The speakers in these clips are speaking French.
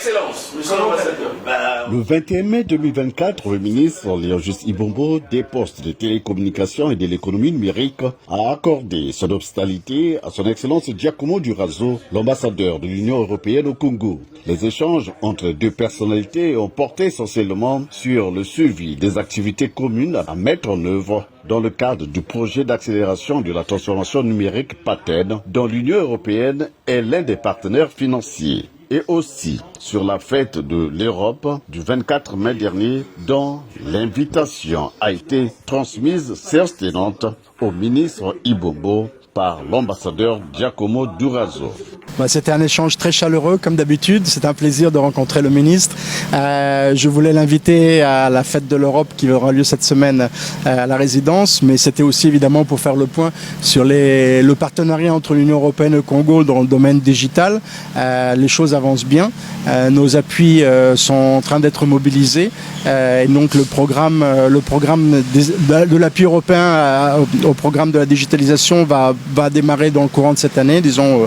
Excellence, monsieur l'ambassadeur. Le 21 mai 2024, le ministre Léogis Ibombo, des postes de télécommunications et de l'économie numérique, a accordé son hospitalité à son Excellence Giacomo Durazo, l'ambassadeur de l'Union européenne au Congo. Les échanges entre les deux personnalités ont porté essentiellement sur le suivi des activités communes à mettre en œuvre dans le cadre du projet d'accélération de la transformation numérique PATEN, dont l'Union européenne est l'un des partenaires financiers. Et aussi sur la fête de l'Europe du 24 mai dernier, dont l'invitation a été transmise séance tenante au ministre Ibombo par l'ambassadeur Giacomo Durazo. C'était un échange très chaleureux comme d'habitude, c'est un plaisir de rencontrer le ministre. Je voulais l'inviter à la fête de l'Europe qui aura lieu cette semaine à la résidence, mais c'était aussi évidemment pour faire le point sur le partenariat entre l'Union européenne et le Congo dans le domaine digital. Les choses avancent bien, nos appuis sont en train d'être mobilisés et donc le programme de l'appui européen au programme de la digitalisation va démarrer dans le courant de cette année, disons.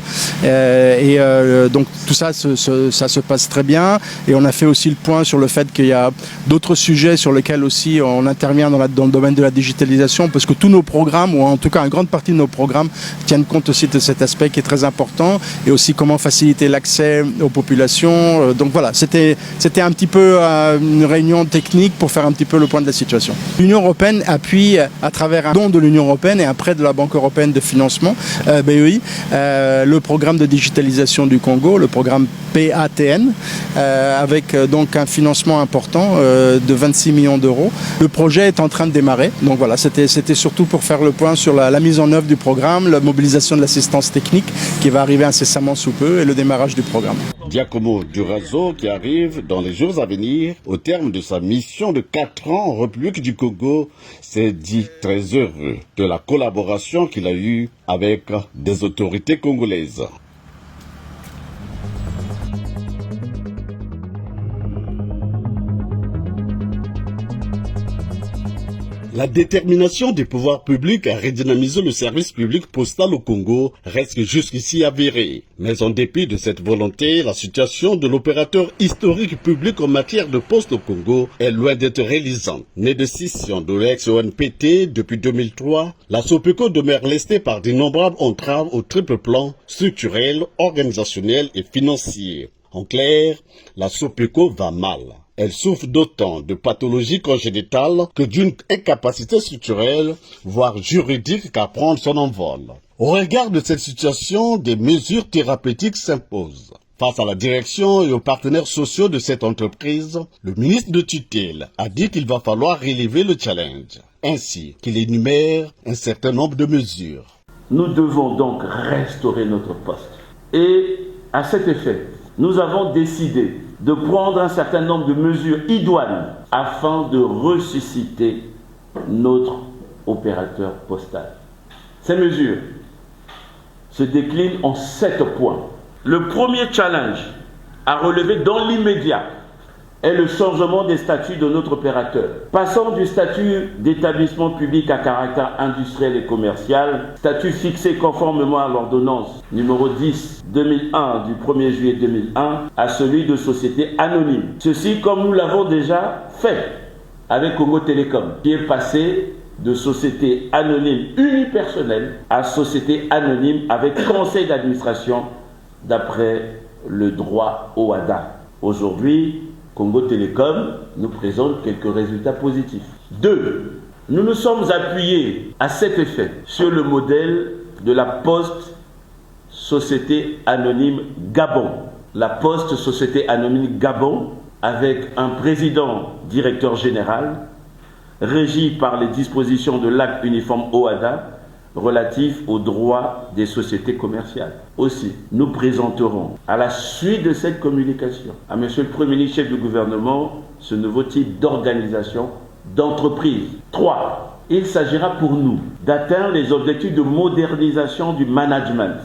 Donc tout ça se passe très bien, et on a fait aussi le point sur le fait qu'il y a d'autres sujets sur lesquels aussi on intervient dans le domaine de la digitalisation, parce que tous nos programmes, ou en tout cas une grande partie de nos programmes, tiennent compte aussi de cet aspect qui est très important, et aussi comment faciliter l'accès aux populations. Donc voilà, c'était un petit peu une réunion technique pour faire un petit peu le point de la situation. L'Union européenne appuie à travers un don de l'Union européenne et un prêt de la Banque européenne de financement, BEI, le programme de digitalisation du Congo, le programme PATN, avec donc un financement important de 26 millions d'euros. Le projet est en train de démarrer, donc voilà, c'était surtout pour faire le point sur la mise en œuvre du programme, la mobilisation de l'assistance technique qui va arriver incessamment sous peu, et le démarrage du programme. Giacomo Durazo, qui arrive dans les jours à venir au terme de sa mission de 4 ans en République du Congo, s'est dit très heureux de la collaboration qu'il a eue avec des autorités congolaises. La détermination des pouvoirs publics à redynamiser le service public postal au Congo reste jusqu'ici avérée. Mais en dépit de cette volonté, la situation de l'opérateur historique public en matière de poste au Congo est loin d'être réalisante. Née de scission de l'ex-ONPT depuis 2003, la SOPECO demeure lestée par d'innombrables entraves au triple plan structurel, organisationnel et financier. En clair, la SOPECO va mal. Elle souffre d'autant de pathologies congénitales que d'une incapacité structurelle, voire juridique, à prendre son envol. Au regard de cette situation, des mesures thérapeutiques s'imposent. Face à la direction et aux partenaires sociaux de cette entreprise, le ministre de tutelle a dit qu'il va falloir relever le challenge, ainsi qu'il énumère un certain nombre de mesures. Nous devons donc restaurer notre poste. Et à cet effet, nous avons décidé de prendre un certain nombre de mesures idoines afin de ressusciter notre opérateur postal. Ces mesures se déclinent en 7 points. Le premier challenge à relever dans l'immédiat est le changement des statuts de notre opérateur. Passant du statut d'établissement public à caractère industriel et commercial, statut fixé conformément à l'ordonnance numéro 10/2001 du 1er juillet 2001, à celui de société anonyme. Ceci comme nous l'avons déjà fait avec Congo Télécom, qui est passé de société anonyme unipersonnelle à société anonyme avec conseil d'administration d'après le droit OHADA. Aujourd'hui, Congo Télécom nous présente quelques résultats positifs. 2. Nous nous sommes appuyés à cet effet sur le modèle de la Poste Société Anonyme Gabon. La Poste Société Anonyme Gabon, avec un président directeur général, régi par les dispositions de l'acte uniforme OHADA relatif aux droits des sociétés commerciales. Aussi, nous présenterons, à la suite de cette communication, à M. le Premier ministre, chef du gouvernement, ce nouveau type d'organisation d'entreprise. 3. Il s'agira pour nous d'atteindre les objectifs de modernisation du management,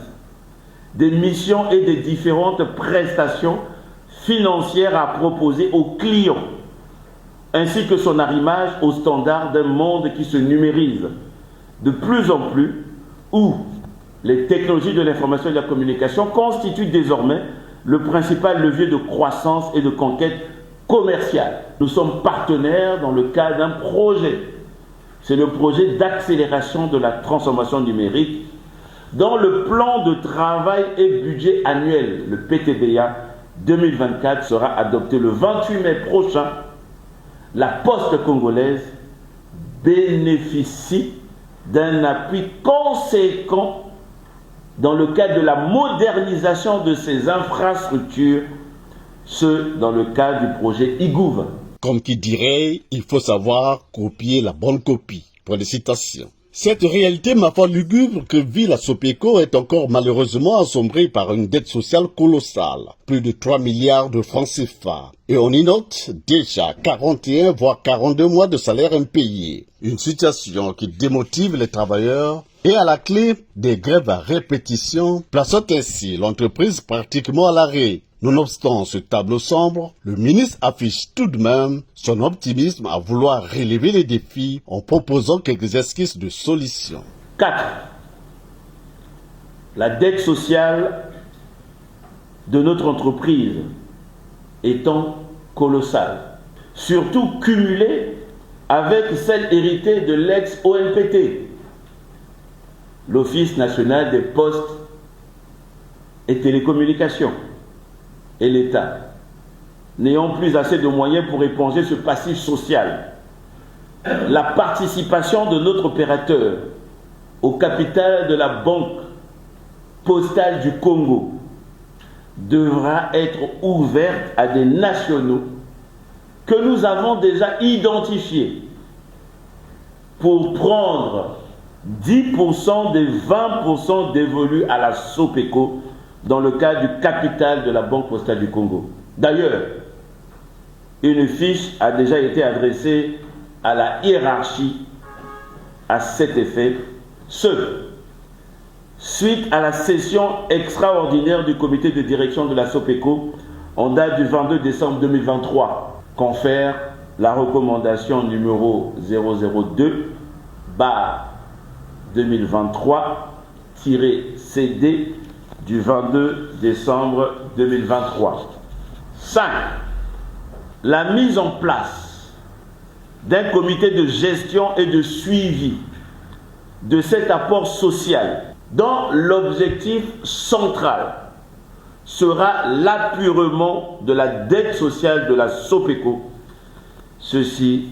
des missions et des différentes prestations financières à proposer aux clients, ainsi que son arrimage aux standards d'un monde qui se numérise de plus en plus, où les technologies de l'information et de la communication constituent désormais le principal levier de croissance et de conquête commerciale. Nous sommes partenaires dans le cadre d'un projet. C'est le projet d'accélération de la transformation numérique dans le plan de travail et budget annuel, le PTBA 2024 sera adopté le 28 mai prochain. La Poste congolaise bénéficie d'un appui conséquent dans le cadre de la modernisation de ses infrastructures, ce dans le cadre du projet IGOUV. Comme qui dirait, il faut savoir copier la bonne copie. Pour les citations. Cette réalité, ma foi lugubre, que vit la Sopeco est encore malheureusement assombrée par une dette sociale colossale. Plus de 3 milliards de francs CFA. Et on y note déjà 41 voire 42 mois de salaire impayés. Une situation qui démotive les travailleurs et à la clé des grèves à répétition, plaçant ainsi l'entreprise pratiquement à l'arrêt. Nonobstant ce tableau sombre, le ministre affiche tout de même son optimisme à vouloir relever les défis en proposant quelques esquisses de solutions. 4. La dette sociale de notre entreprise étant colossale, surtout cumulée avec celle héritée de l'ex-ONPT, l'Office national des postes et télécommunications, et l'État, n'ayant plus assez de moyens pour éponger ce passif social. La participation de notre opérateur au capital de la Banque postale du Congo devra être ouverte à des nationaux que nous avons déjà identifiés pour prendre 10% des 20% dévolus à la Sopeco dans le cadre du capital de la Banque postale du Congo. D'ailleurs, une fiche a déjà été adressée à la hiérarchie à cet effet, suite à la session extraordinaire du comité de direction de la Sopeco en date du 22 décembre 2023, confère la recommandation numéro 002/2023-CD du 22 décembre 2023. 5. La mise en place d'un comité de gestion et de suivi de cet apport social dont l'objectif central sera l'apurement de la dette sociale de la Sopeco. Ceci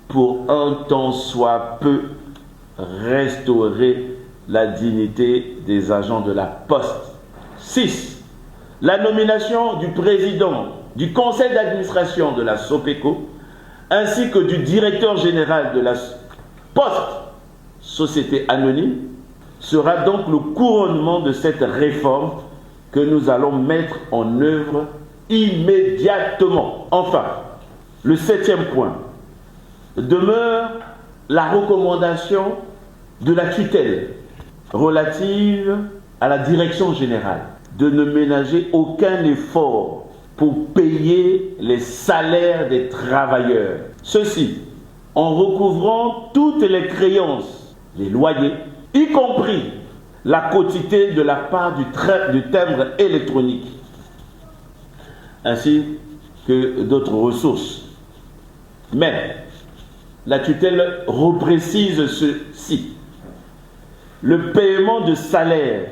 pour un tant soit peu restaurer la dignité des agents de la Poste. 6. La nomination du président du conseil d'administration de la Sopeco ainsi que du directeur général de la Poste, société anonyme, sera donc le couronnement de cette réforme que nous allons mettre en œuvre immédiatement. Enfin, le 7e point demeure la recommandation de la tutelle relative à la direction générale de ne ménager aucun effort pour payer les salaires des travailleurs. Ceci en recouvrant toutes les créances, les loyers, y compris la quotité de la part du timbre électronique, ainsi que d'autres ressources. Mais la tutelle reprécise ceci. Le paiement de salaire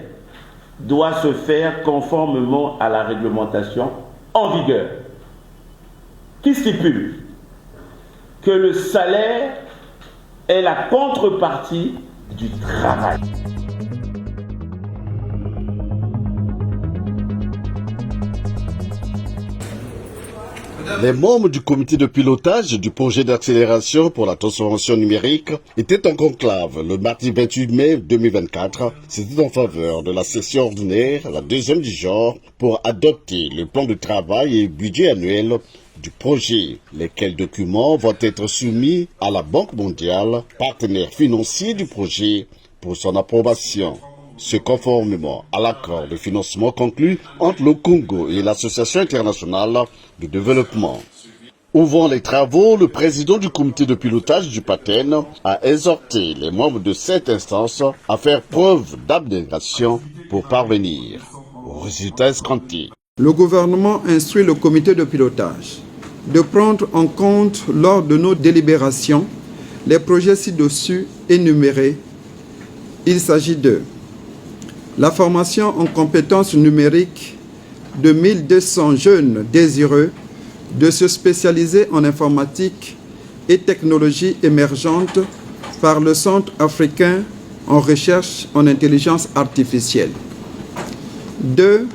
doit se faire conformément à la réglementation en vigueur, qui stipule que le salaire est la contrepartie du travail. Les membres du comité de pilotage du projet d'accélération pour la transformation numérique étaient en conclave le mardi 28 mai 2024. C'était en faveur de la session ordinaire, la deuxième du genre, pour adopter le plan de travail et budget annuel du projet, lesquels documents vont être soumis à la Banque mondiale, partenaire financier du projet, pour son approbation. Ce conformément à l'accord de financement conclu entre le Congo et l'Association internationale de développement. Ouvrant les travaux, le président du comité de pilotage du PATEN a exhorté les membres de cette instance à faire preuve d'abnégation pour parvenir aux résultats escomptés. Le gouvernement instruit le comité de pilotage de prendre en compte lors de nos délibérations les projets ci-dessus énumérés. Il s'agit de la formation en compétences numériques de 1200 jeunes désireux de se spécialiser en informatique et technologies émergentes par le Centre africain en recherche en intelligence artificielle. 2.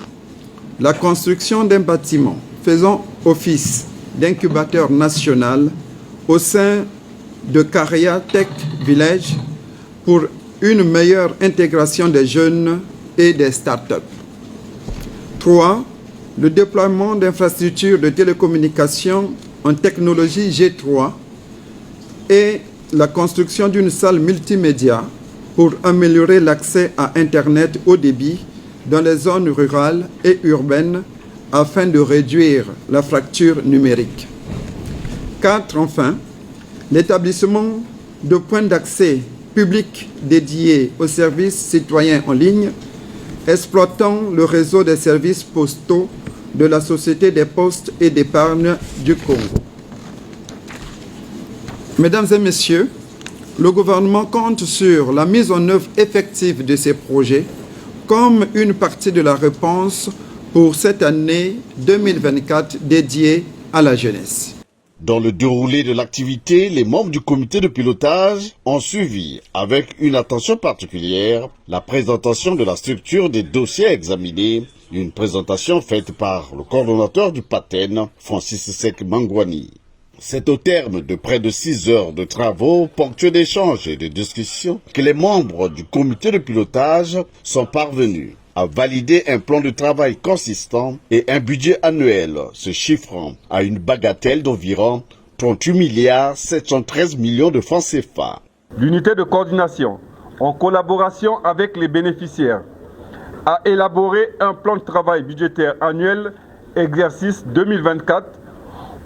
La construction d'un bâtiment faisant office d'incubateur national au sein de Caria Tech Village pour une meilleure intégration des jeunes et des startups. 3. Le déploiement d'infrastructures de télécommunications en technologie G3 et la construction d'une salle multimédia pour améliorer l'accès à Internet haut débit dans les zones rurales et urbaines afin de réduire la fracture numérique. 4. Enfin, l'établissement de points d'accès publics dédiés aux services citoyens en ligne, exploitant le réseau des services postaux de la Société des postes et d'épargne du Congo. Mesdames et messieurs, le gouvernement compte sur la mise en œuvre effective de ces projets comme une partie de la réponse pour cette année 2024 dédiée à la jeunesse. Dans le déroulé de l'activité, les membres du comité de pilotage ont suivi avec une attention particulière la présentation de la structure des dossiers examinés, une présentation faite par le coordonnateur du PATEN, Francis Sek Mangwani. C'est au terme de près de 6 heures de travaux, ponctués d'échanges et de discussions, que les membres du comité de pilotage sont parvenus à valider un plan de travail consistant et un budget annuel se chiffrant à une bagatelle d'environ 38,713 milliards de francs CFA. L'unité de coordination, en collaboration avec les bénéficiaires, a élaboré un plan de travail budgétaire annuel exercice 2024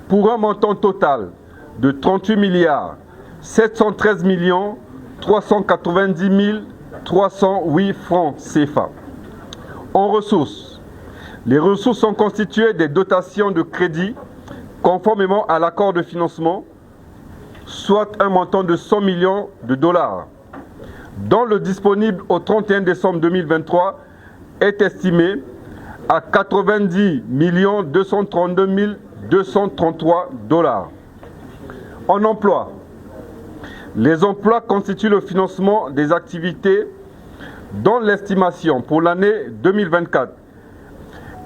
pour un montant total de 38,713 390 308 francs CFA. En ressources, les ressources sont constituées des dotations de crédit conformément à l'accord de financement, soit un montant de 100 millions de dollars, dont le disponible au 31 décembre 2023 est estimé à 90 232 233 dollars. En emploi, les emplois constituent le financement des activités dont l'estimation pour l'année 2024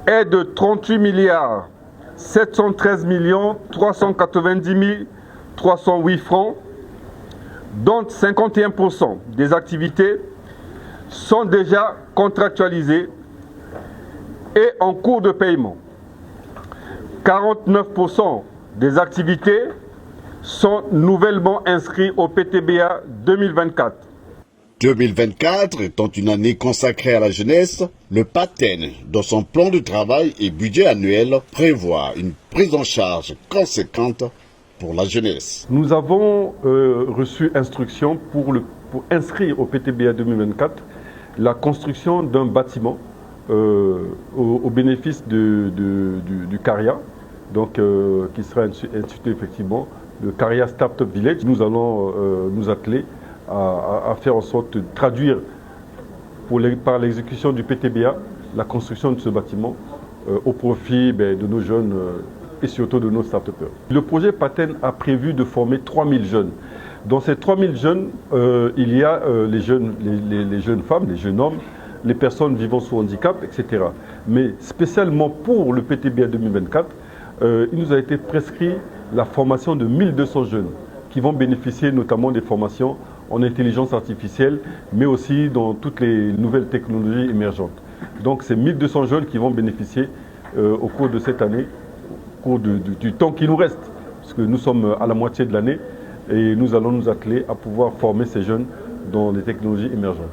est de 38 713 390 308 francs, dont 51% des activités sont déjà contractualisées et en cours de paiement. 49% des activités sont nouvellement inscrits au PTBA 2024. 2024 étant une année consacrée à la jeunesse, le PATEN, dans son plan de travail et budget annuel, prévoit une prise en charge conséquente pour la jeunesse. Nous avons reçu instruction pour inscrire au PTBA 2024 la construction d'un bâtiment au bénéfice du CARIA, donc, qui sera institué effectivement le CARIA Startup Village. Nous allons nous atteler à faire en sorte de traduire par l'exécution du PTBA la construction de ce bâtiment au profit de nos jeunes et surtout de nos start-upers. Le projet PATEN a prévu de former 3000 jeunes. Dans ces 3000 jeunes, il y a les jeunes femmes, les jeunes hommes, les personnes vivant sous handicap, etc. Mais spécialement pour le PTBA 2024, il nous a été prescrit la formation de 1200 jeunes qui vont bénéficier notamment des formations en intelligence artificielle, mais aussi dans toutes les nouvelles technologies émergentes. Donc c'est 1200 jeunes qui vont bénéficier au cours de cette année, au cours du temps qui nous reste, parce que nous sommes à la moitié de l'année, et nous allons nous atteler à pouvoir former ces jeunes dans les technologies émergentes.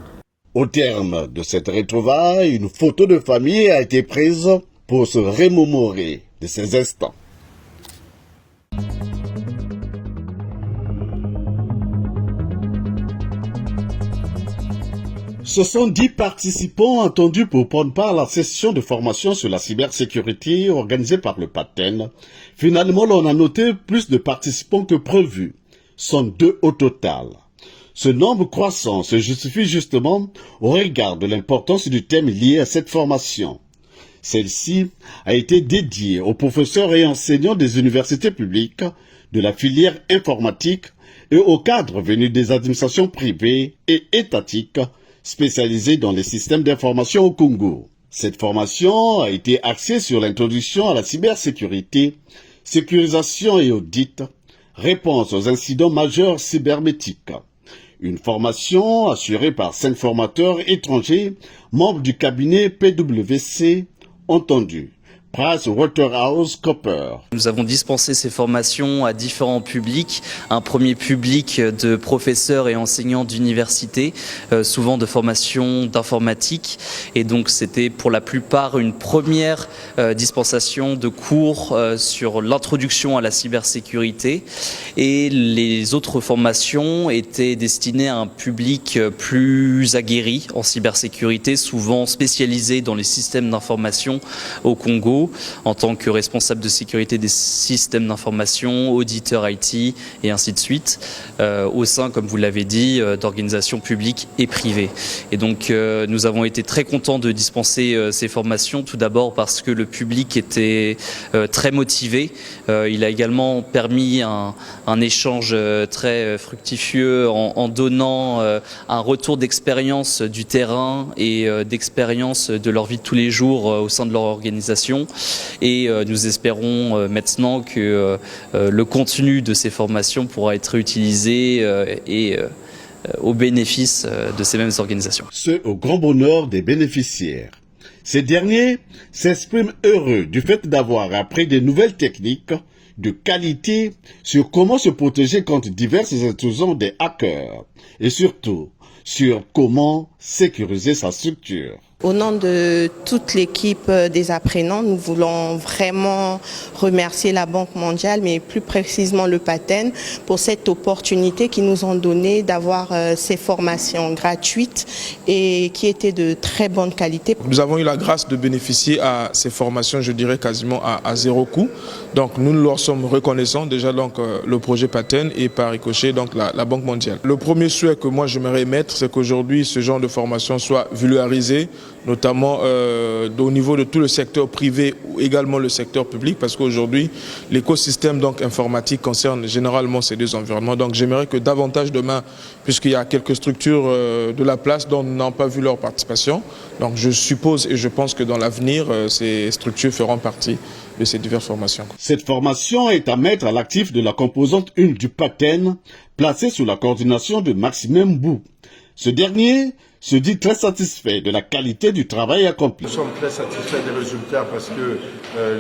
Au terme de cette retrouvaille, une photo de famille a été prise pour se remémorer de ces instants. Ce sont 10 participants attendus pour prendre part à la session de formation sur la cybersécurité organisée par le PATEN. Finalement, l'on a noté plus de participants que prévu, 102 au total. Ce nombre croissant se justifie justement au regard de l'importance du thème lié à cette formation. Celle-ci a été dédiée aux professeurs et enseignants des universités publiques, de la filière informatique et aux cadres venus des administrations privées et étatiques spécialisés dans les systèmes d'information au Congo. Cette formation a été axée sur l'introduction à la cybersécurité, sécurisation et audit, réponse aux incidents majeurs cybernétiques. Une formation assurée par 5 formateurs étrangers, membres du cabinet PwC, entendu. PricewaterhouseCoopers. Nous avons dispensé ces formations à différents publics. Un premier public de professeurs et enseignants d'université, souvent de formation d'informatique. Et donc c'était pour la plupart une première dispensation de cours sur l'introduction à la cybersécurité. Et les autres formations étaient destinées à un public plus aguerri en cybersécurité, souvent spécialisé dans les systèmes d'information au Congo, en tant que responsable de sécurité des systèmes d'information, auditeur IT et ainsi de suite, au sein, comme vous l'avez dit, d'organisations publiques et privées. Et donc nous avons été très contents de dispenser ces formations, tout d'abord parce que le public était très motivé. Il a également permis un échange très fructifieux en donnant un retour d'expérience du terrain et d'expérience de leur vie de tous les jours au sein de leur organisation. Et nous espérons maintenant que le contenu de ces formations pourra être utilisé au bénéfice de ces mêmes organisations. Ce au grand bonheur des bénéficiaires. Ces derniers s'expriment heureux du fait d'avoir appris des nouvelles techniques de qualité sur comment se protéger contre diverses intrusions des hackers et surtout sur comment sécuriser sa structure. Au nom de toute l'équipe des apprenants, nous voulons vraiment remercier la Banque mondiale, mais plus précisément le PATEN, pour cette opportunité qu'ils nous ont donnée d'avoir ces formations gratuites et qui étaient de très bonne qualité. Nous avons eu la grâce de bénéficier à ces formations, je dirais quasiment à zéro coût. Donc nous leur sommes reconnaissants déjà donc le projet PATEN et par ricochet donc la Banque mondiale. Le premier souhait que moi j'aimerais émettre, c'est qu'aujourd'hui ce genre de formation soit vulgarisé, notamment au niveau de tout le secteur privé ou également le secteur public, parce qu'aujourd'hui l'écosystème donc informatique concerne généralement ces deux environnements. Donc j'aimerais que davantage demain, puisqu'il y a quelques structures de la place dont nous n'avons pas vu leur participation, donc je suppose et je pense que dans l'avenir ces structures feront partie de ces diverses formations. Cette formation est à mettre à l'actif de la composante 1 du PATEN, placée sous la coordination de Maxime Bou. Ce dernier se dit très satisfait de la qualité du travail accompli. Nous sommes très satisfaits des résultats parce que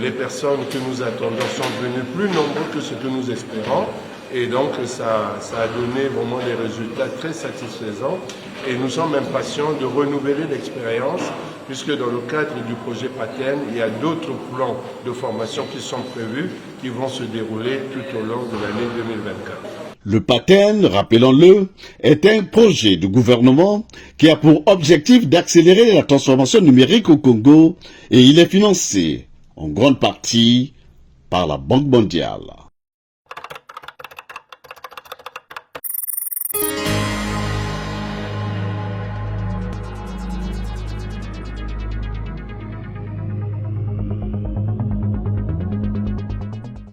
les personnes que nous attendons sont devenues plus nombreuses que ce que nous espérons. Et donc ça a donné vraiment des résultats très satisfaisants. Et nous sommes impatients de renouveler l'expérience, puisque dans le cadre du projet PATEN, il y a d'autres plans de formation qui sont prévus, qui vont se dérouler tout au long de l'année 2024. Le PATEN, rappelons-le, est un projet du gouvernement qui a pour objectif d'accélérer la transformation numérique au Congo et il est financé en grande partie par la Banque mondiale.